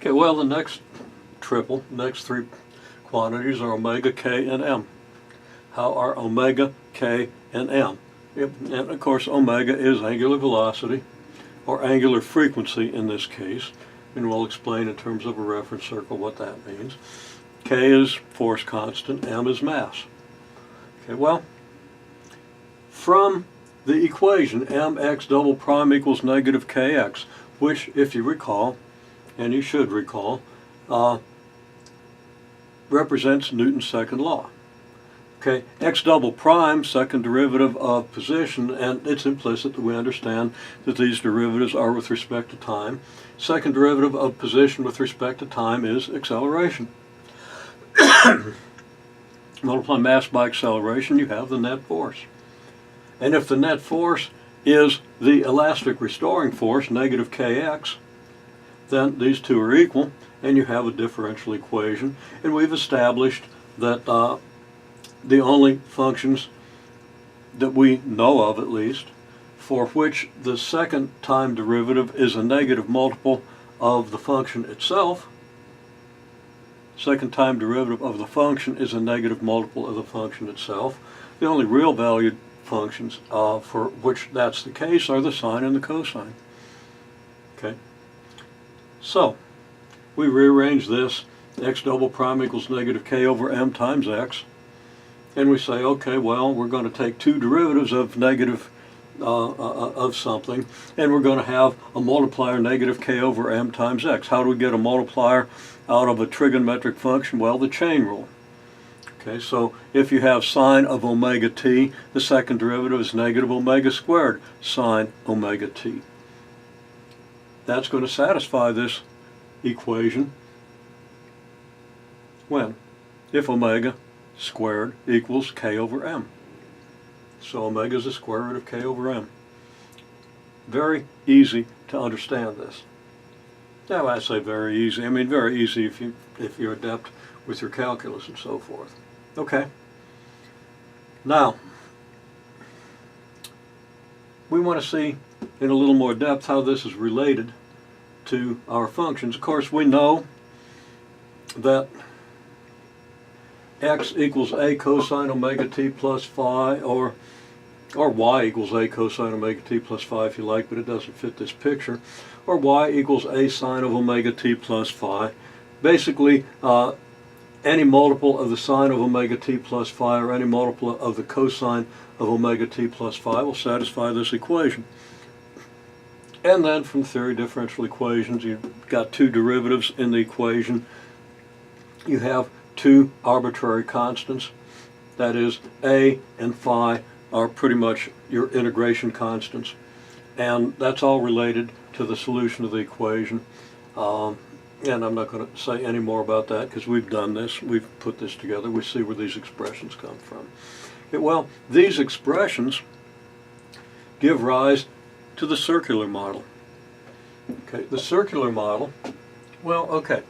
Okay, well, the next three quantities are omega, k, and m. How are omega, k, and m? And of course, omega is angular velocity, or angular frequency in this case, and we'll explain in terms of a reference circle what that means. K is force constant, m is mass. Okay, well, from the equation mx double prime equals negative kx, which, if you recall, and you should recall, represents Newton's second law. Okay, x double prime, second derivative of position, and it's implicit that we understand that these derivatives are with respect to time. Second derivative of position with respect to time is acceleration. Multiply mass by acceleration, you have the net force. And if the net force is the elastic restoring force, negative kx, then these two are equal, and you have a differential equation. And we've established that the only functions that we know of, at least, for which the second time derivative is a negative multiple of the function itself, second time derivative of the function is a negative multiple of the function itself. The only real valued functions for which that's the case are the sine and the cosine. Okay, so we rearrange this, x double prime equals negative k over m times x, and we say, okay, well, we're going to take two derivatives of negative of something, and we're going to have a multiplier negative k over m times x. How do we get a multiplier out of a trigonometric function? Well, the chain rule. Okay, so if you have sine of omega t, the second derivative is negative omega squared sine omega t. That's going to satisfy this equation when? If omega squared equals k over m. So omega is the square root of k over m. Very easy to understand this. Now, I say very easy. I mean very easy if you're adept with your calculus and so forth. Okay. Now, we want to see in a little more depth how this is related to our functions. Of course, we know that x equals a cosine omega t plus phi, or y equals a cosine omega t plus phi if you like, but it doesn't fit this picture, or y equals a sine of omega t plus phi. Basically, any multiple of the sine of omega t plus phi or any multiple of the cosine of omega t plus phi will satisfy this equation. And then from theory differential equations, you've got two derivatives in the equation. You have two arbitrary constants, that is, a and phi are pretty much your integration constants, and that's all related to the solution of the equation. And I'm not going to say any more about that because we've done this, we've put this together, we see where these expressions come from. Okay, well, these expressions give rise to the circular model. Okay, the circular model, well, okay,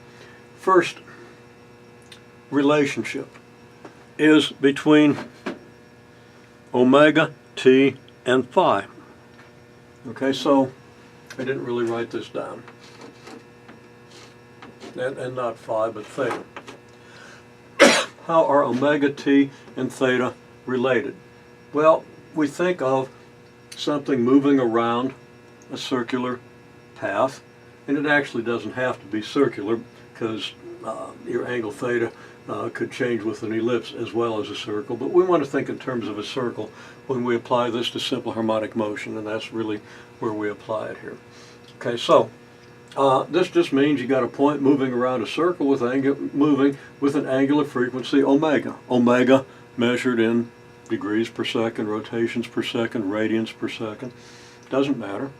first relationship is between omega t and phi. Okay, so I didn't really write this down, and not phi but theta. How are omega t and theta related? Well, we think of something moving around a circular path, and it actually doesn't have to be circular because your angle theta could change with an ellipse as well as a circle, but we want to think in terms of a circle when we apply this to simple harmonic motion, and that's really where we apply it here. Okay, so this just means you got a point moving around a circle with moving with an angular frequency omega. Omega measured in degrees per second, rotations per second, radians per second. Doesn't matter.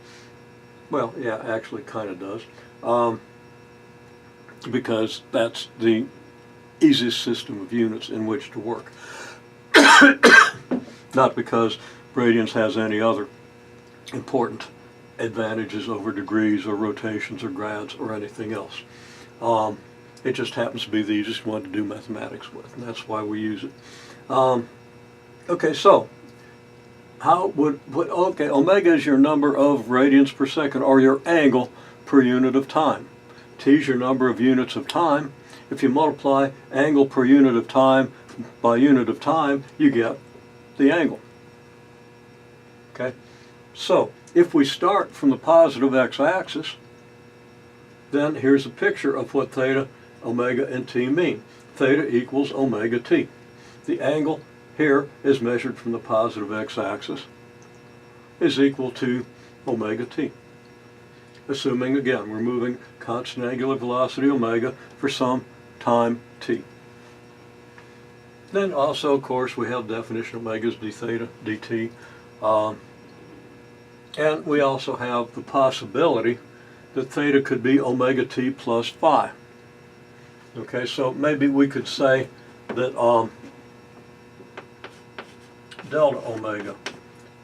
Well, yeah, actually kind of does, because that's the easiest system of units in which to work. Not because radians has any other important advantages over degrees or rotations or grads or anything else. It just happens to be the easiest one to do mathematics with, and that's why we use it. Okay, so how would okay, omega is your number of radians per second, or your angle per unit of time. T is your number of units of time. If you multiply angle per unit of time by unit of time, you get the angle. Okay? So, if we start from the positive x-axis, then here's a picture of what theta, omega, and t mean. Theta equals omega t. The angle here is measured from the positive x-axis is equal to omega t. Assuming, again, we're moving constant angular velocity omega for some time t. Then also, of course, we have definition omega is d theta dt. And we also have the possibility that theta could be omega t plus phi. Okay, so maybe we could say that delta omega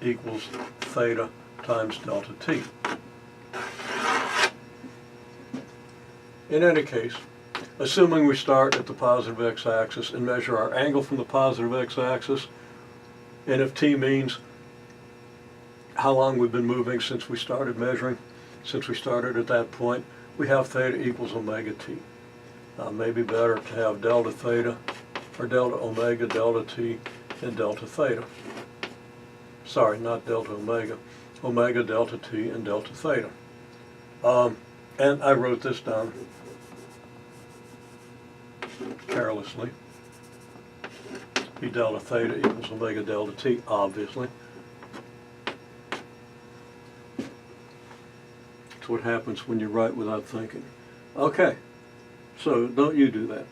equals theta times delta t. In any case, assuming we start at the positive x-axis and measure our angle from the positive x-axis, and if t means how long we've been moving since we started measuring, since we started at that point, we have theta equals omega t. Maybe better to have delta theta, or delta omega, delta t, and delta theta. Sorry, not delta omega. Omega, delta t, and delta theta. And I wrote this down carelessly. Be delta theta equals omega delta t, obviously. That's what happens when you write without thinking. Okay, so don't you do that.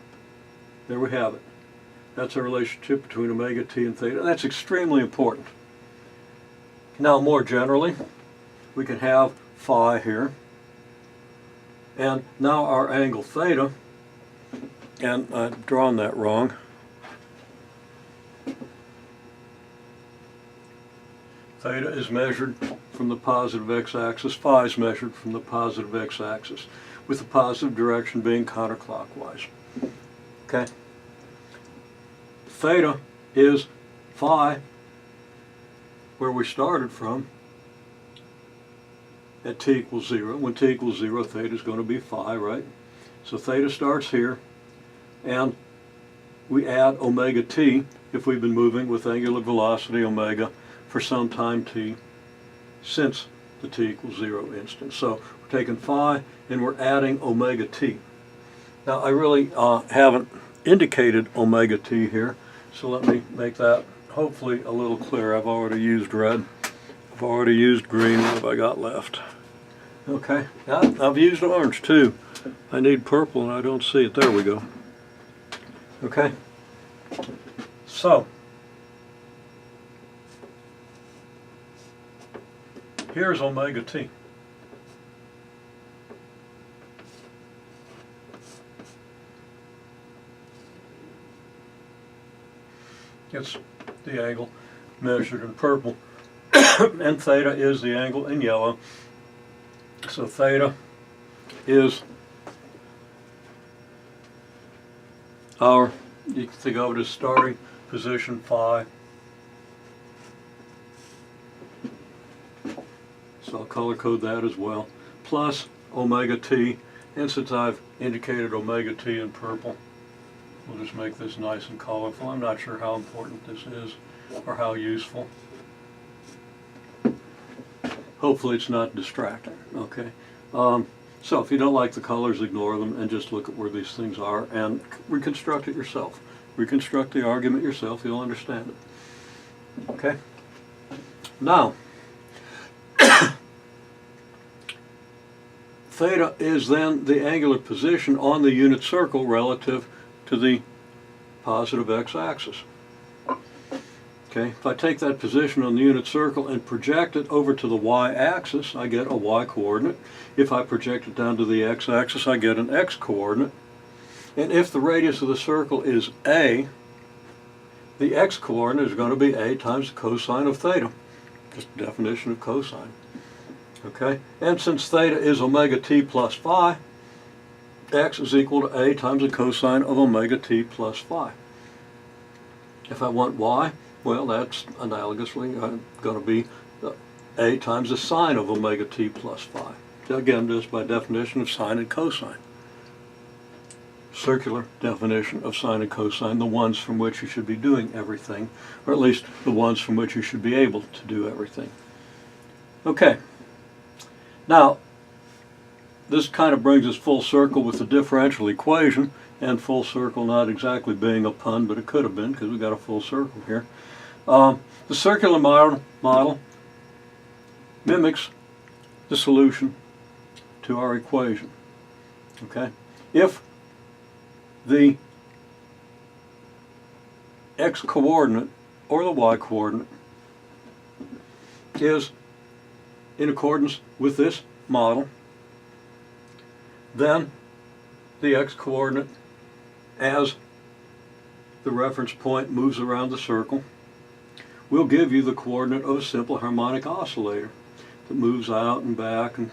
There we have it. That's a relationship between omega t and theta. That's extremely important. Now, more generally, we can have phi here. And now our angle theta, and I've drawn that wrong. Theta is measured from the positive x-axis, phi is measured from the positive x-axis, with the positive direction being counterclockwise. Okay? Theta is phi, where we started from, at t equals 0. When t equals 0, theta is going to be phi, right? So theta starts here, and we add omega t if we've been moving with angular velocity omega for some time t since the t equals 0 instant. So we're taking phi and we're adding omega t. Now I really haven't indicated omega t here, so let me make that hopefully a little clearer. I've already used red. I've already used green. What have I got left? Okay, I've used orange too. I need purple and I don't see it. There we go. Okay, so here's omega t. It's the angle measured in purple, and theta is the angle in yellow. So theta is our, you can think of it as starting position phi. So I'll color code that as well, plus omega t, and since I've indicated omega t in purple, we'll just make this nice and colorful. I'm not sure how important this is or how useful. Hopefully it's not distracting, okay? So if you don't like the colors, ignore them and just look at where these things are and reconstruct it yourself. Reconstruct the argument yourself, you'll understand it. Okay? Now, theta is then the angular position on the unit circle relative to the positive x-axis. Okay, if I take that position on the unit circle and project it over to the y-axis, I get a y-coordinate. If I project it down to the x-axis, I get an x-coordinate. And if the radius of the circle is a, the x-coordinate is going to be a times the cosine of theta. Just the definition of cosine. Okay, and since theta is omega t plus phi, x is equal to a times the cosine of omega t plus phi. If I want y, well, that's analogously going to be a times the sine of omega t plus phi. Again, just by definition of sine and cosine. circular definition of sine and cosine, the ones from which you should be doing everything, or at least the ones from which you should be able to do everything. Okay, now this kind of brings us full circle with the differential equation, and full circle not exactly being a pun, but it could have been because we got a full circle here. The circular model mimics the solution to our equation. Okay, if the x-coordinate or the y-coordinate is in accordance with this model, then the x-coordinate, as the reference point moves around the circle, will give you the coordinate of a simple harmonic oscillator that moves out and back and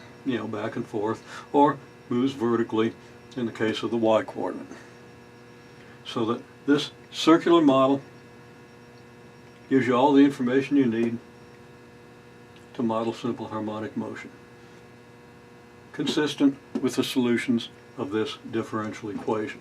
back and forth, or moves vertically in the case of the y-coordinate. So that this circular model gives you all the information you need to model simple harmonic motion, consistent with the solutions of this differential equation.